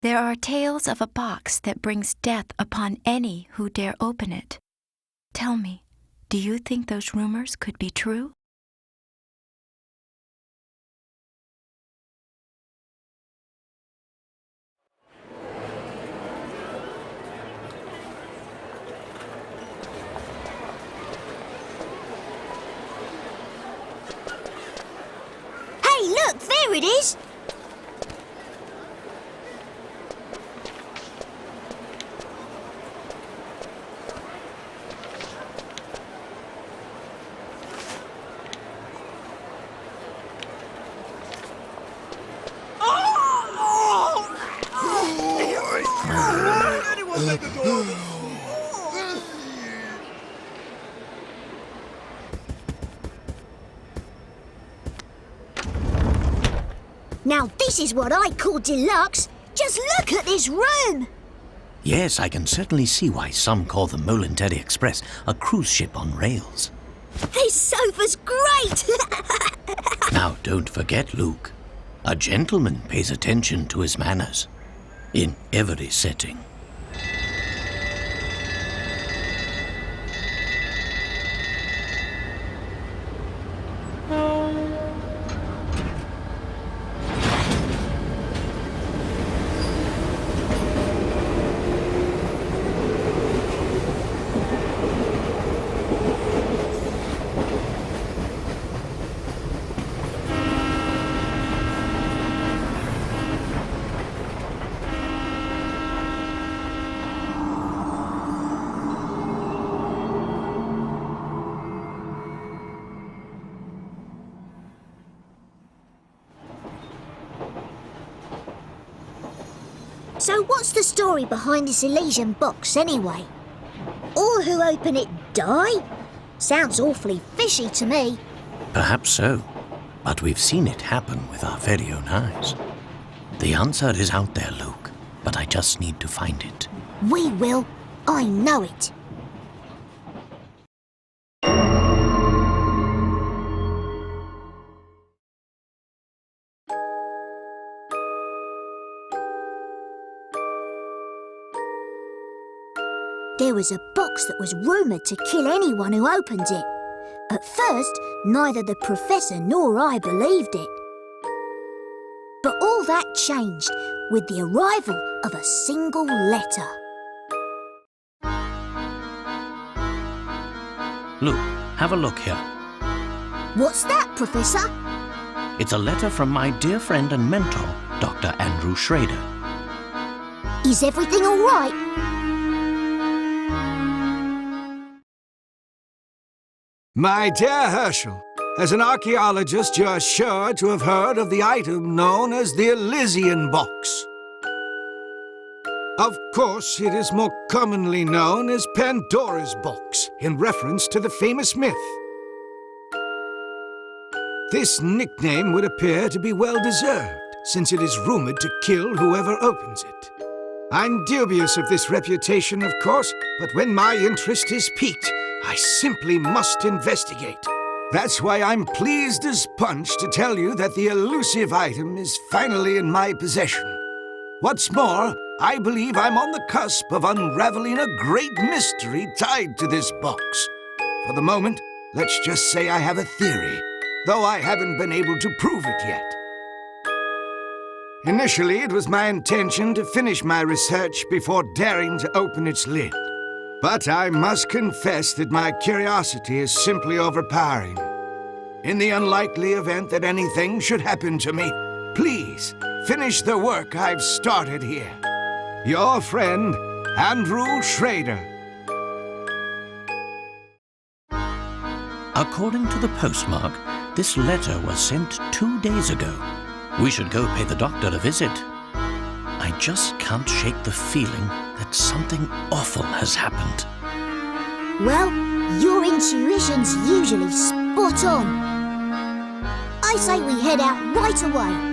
There are tales of a box that brings death upon any who dare open it. Tell me, do you think those rumors could be true? Hey, look, there it is! Now this is what I call deluxe. Just look at this room! Yes, I can certainly see why some call the Molenterry Express a cruise ship on rails. This sofa's great! Now, don't forget, Luke. A gentleman pays attention to his manners in every setting. So what's the story behind this Elysian box, anyway? All who open it die? Sounds awfully fishy to me. Perhaps so, but we've seen it happen with our very own eyes. The answer is out there, Luke, but I just need to find it. We will. I know it. There was a box that was rumoured to kill anyone who opened it. At first, neither the Professor nor I believed it. But all that changed with the arrival of a single letter. Luke, have a look here. What's that, Professor? It's a letter from my dear friend and mentor, Dr. Andrew Schrader. Is everything all right? My dear Herschel, as an archaeologist, you're sure to have heard of the item known as the Elysian box. Of course, it is more commonly known as Pandora's box, in reference to the famous myth. This nickname would appear to be well-deserved, since it is rumored to kill whoever opens it. I'm dubious of this reputation, of course, but when my interest is piqued, I simply must investigate. That's why I'm pleased as punch to tell you that the elusive item is finally in my possession. What's more, I believe I'm on the cusp of unraveling a great mystery tied to this box. For the moment, let's just say I have a theory, though I haven't been able to prove it yet. Initially, it was my intention to finish my research before daring to open its lid. But I must confess that my curiosity is simply overpowering. In the unlikely event that anything should happen to me, please finish the work I've started here. Your friend, Andrew Schrader. According to the postmark, this letter was sent 2 days ago. We should go pay the doctor a visit. I just can't shake the feeling that something awful has happened. Well, your intuition's usually spot on. I say we head out right away.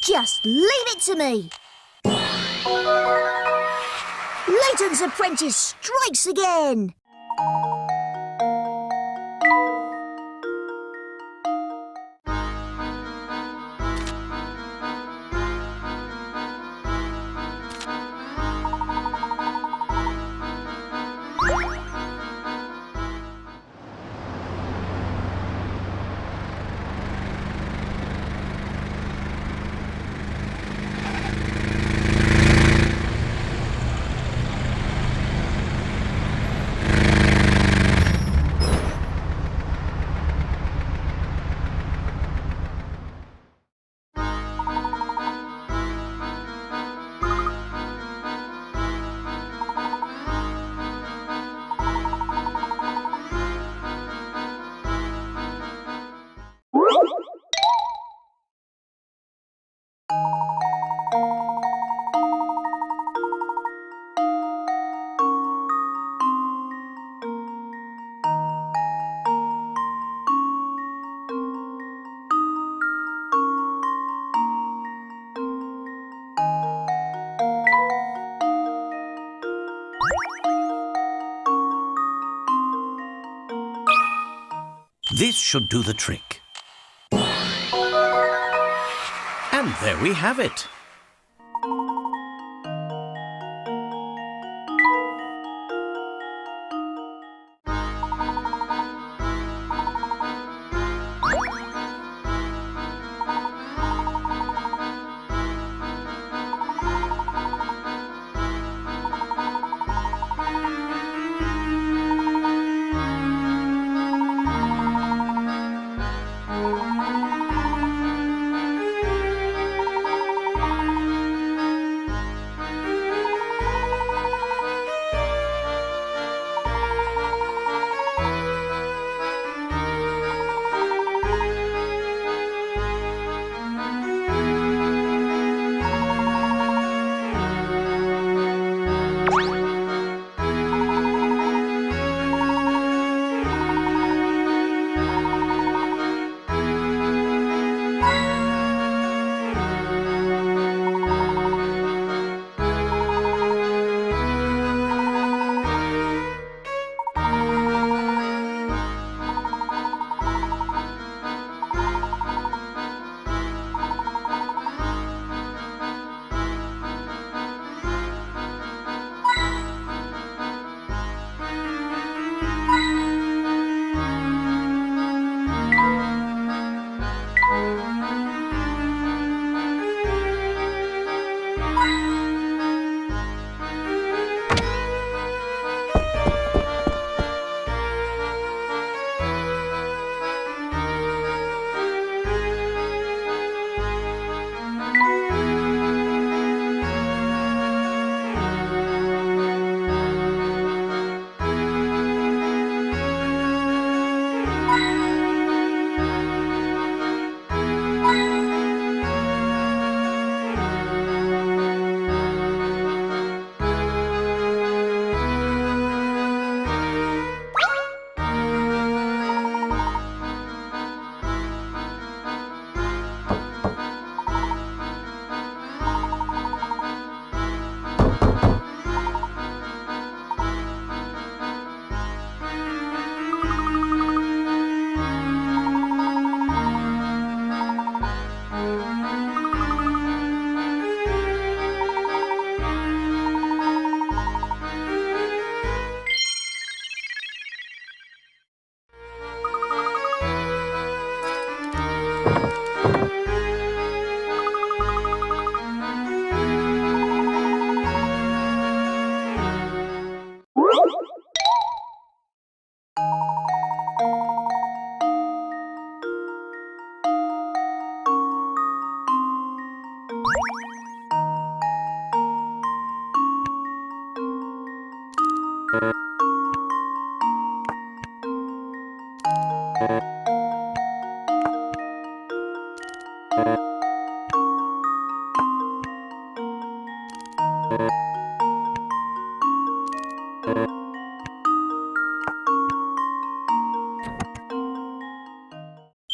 Just leave it to me. Layton's apprentice strikes again. This should do the trick. And there we have it.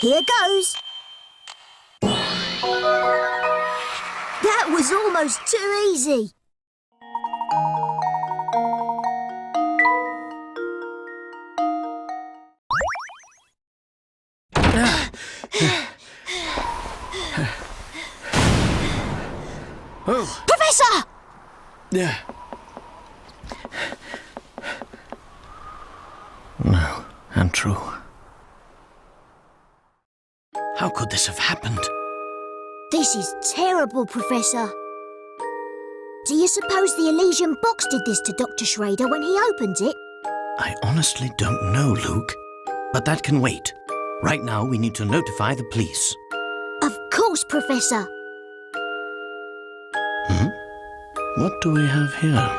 Here goes. That was almost too easy. Oh. Professor! Yeah. No, untrue. How could this have happened? This is terrible, Professor. Do you suppose the Elysian box did this to Dr. Schrader when he opened it? I honestly don't know, Luke. But that can wait. Right now, we need to notify the police. Of course, Professor. What do we have here?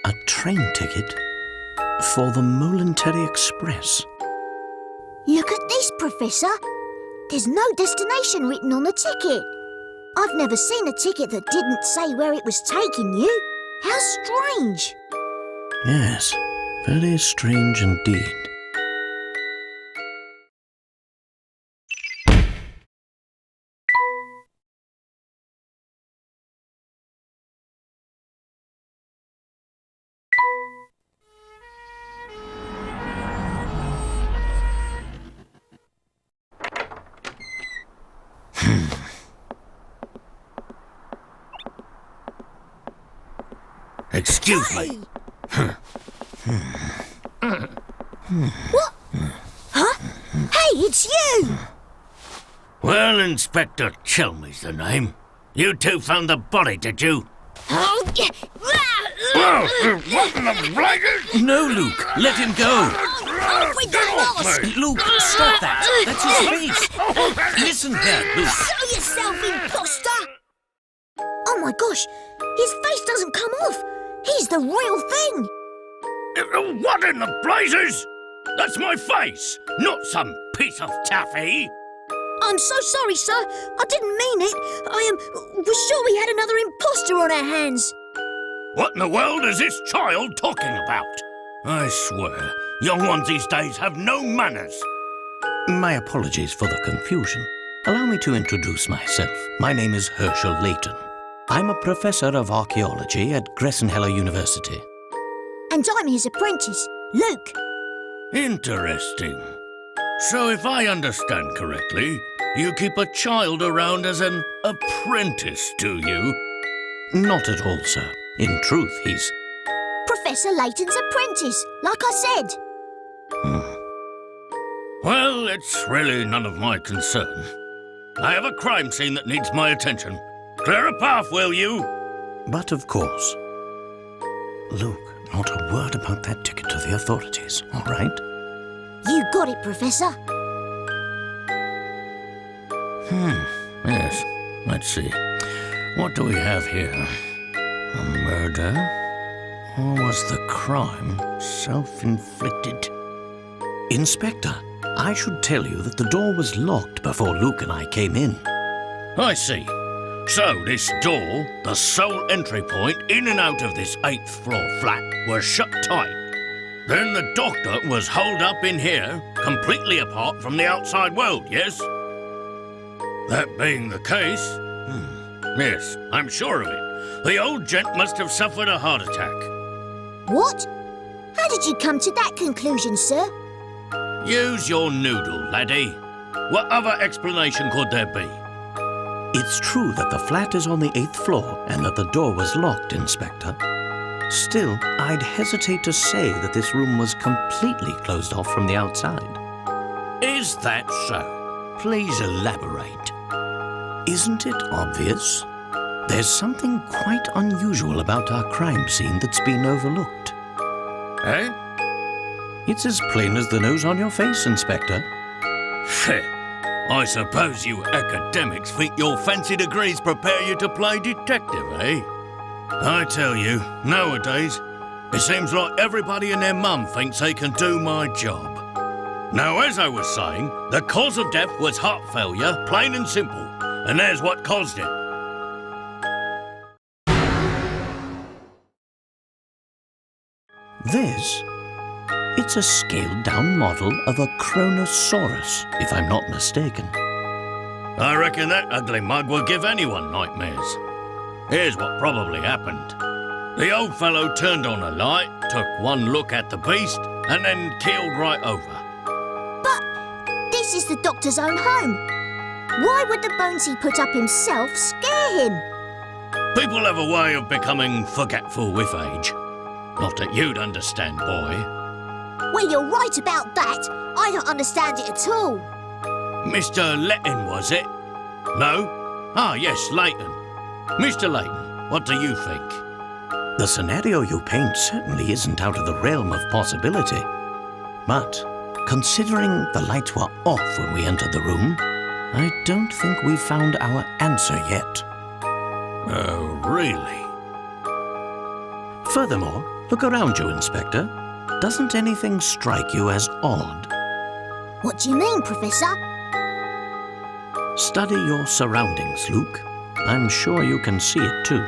A train ticket for the Momentary Express. Look at this, Professor. There's no destination written on the ticket. I've never seen a ticket that didn't say where it was taking you. How strange. Yes, very strange indeed. Excuse me. What? Huh? Hey, it's you! Well, Inspector Chelmey's the name. You two found the body, did you? Oh, What in the blazes? No, Luke, let him go. off with the loss! Luke, stop that. That's his face. Listen here, Luke. Show yourself, imposter! Oh my gosh, his face doesn't come off. He's the real thing. What in the blazes? That's my face, not some piece of taffy. I'm so sorry, sir. I didn't mean it. Was sure we had another imposter on our hands. What in the world is this child talking about? I swear, young ones these days have no manners. My apologies for the confusion. Allow me to introduce myself. My name is Herschel Layton. I'm a professor of archaeology at Gressenheller University. And I'm his apprentice, Luke. Interesting. So if I understand correctly, you keep a child around as an apprentice, do you? Not at all, sir. In truth, he's... Professor Layton's apprentice, like I said. Well, it's really none of my concern. I have a crime scene that needs my attention. Clear a path, will you? But of course. Luke, not a word about that ticket to the authorities, all right? You got it, Professor. Yes. Let's see. What do we have here? A murder? Or was the crime self-inflicted? Inspector, I should tell you that the door was locked before Luke and I came in. I see. So this door, the sole entry point in and out of this 8th floor flat, was shut tight. Then the doctor was holed up in here, completely apart from the outside world, yes? That being the case, yes, I'm sure of it. The old gent must have suffered a heart attack. What? How did you come to that conclusion, sir? Use your noodle, laddie. What other explanation could there be? It's true that the flat is on the 8th floor and that the door was locked, Inspector. Still, I'd hesitate to say that this room was completely closed off from the outside. Is that so? Please elaborate. Isn't it obvious? There's something quite unusual about our crime scene that's been overlooked. Eh? It's as plain as the nose on your face, Inspector. I suppose you academics think your fancy degrees prepare you to play detective, eh? I tell you, nowadays, it seems like everybody and their mum thinks they can do my job. Now, as I was saying, the cause of death was heart failure, plain and simple. And there's what caused it. This? it's a scaled-down model of a Kronosaurus, if I'm not mistaken. I reckon that ugly mug will give anyone nightmares. Here's what probably happened. The old fellow turned on a light, took one look at the beast, and then keeled right over. But this is the doctor's own home. Why would the bones he put up himself scare him? People have a way of becoming forgetful with age. Not that you'd understand, boy. Well, you're right about that. I don't understand it at all. Mr. Layton, was it? No? Ah, yes, Layton. Mr. Layton, what do you think? The scenario you paint certainly isn't out of the realm of possibility. But, considering the lights were off when we entered the room, I don't think we've found our answer yet. Oh, really? Furthermore, look around you, Inspector. Doesn't anything strike you as odd? What do you mean, Professor? Study your surroundings, Luke. I'm sure you can see it too.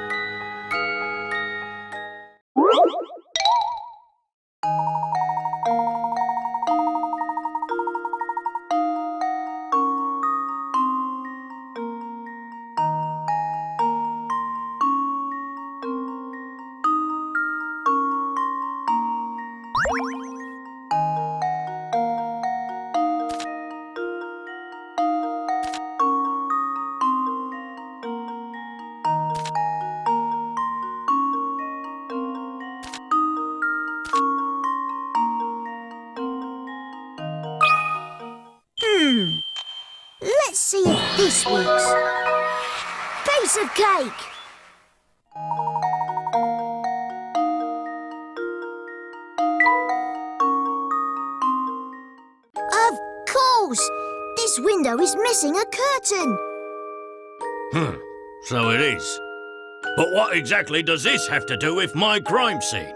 Let's see if this works. Piece of cake! Of course! This window is missing a curtain. So it is. But what exactly does this have to do with my crime scene?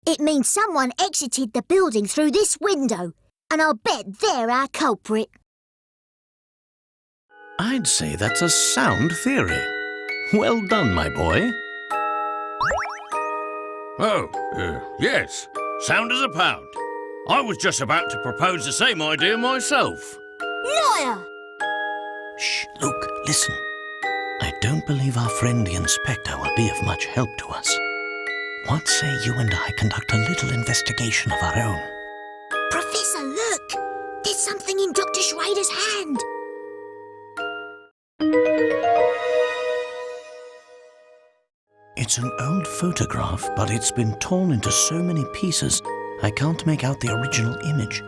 It means someone exited the building through this window, and I'll bet they're our culprit. I'd say that's a sound theory. Well done, my boy. Oh, yes. Sound as a pound. I was just about to propose the same idea myself. Liar! Shh, Luke, listen. I don't believe our friend the Inspector will be of much help to us. What say you and I conduct a little investigation of our own? Professor, look! There's something in Dr. Schrader's hand. It's an old photograph, but it's been torn into so many pieces, I can't make out the original image.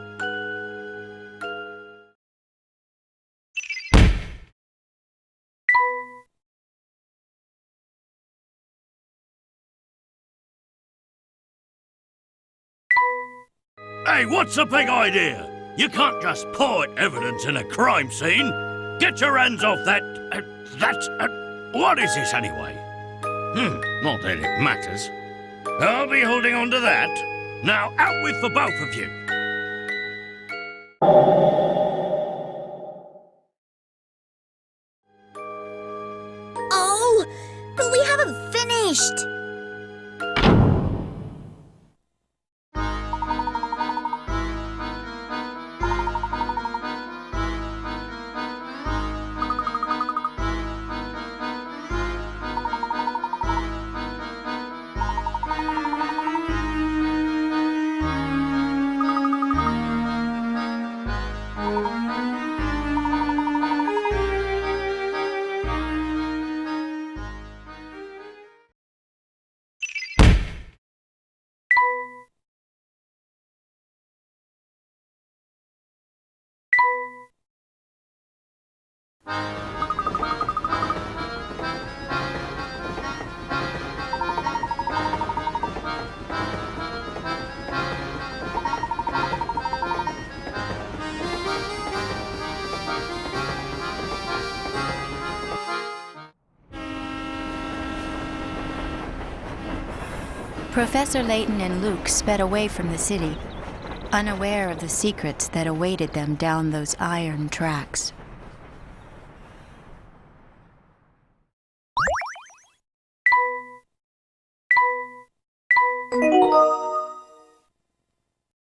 Hey, what's the big idea? You can't just point evidence in a crime scene. Get your hands off that... what is this anyway? Not that it matters. I'll be holding on to that. Now, out with the both of you. Oh, but we haven't finished. Professor Layton and Luke sped away from the city, unaware of the secrets that awaited them down those iron tracks. Layton.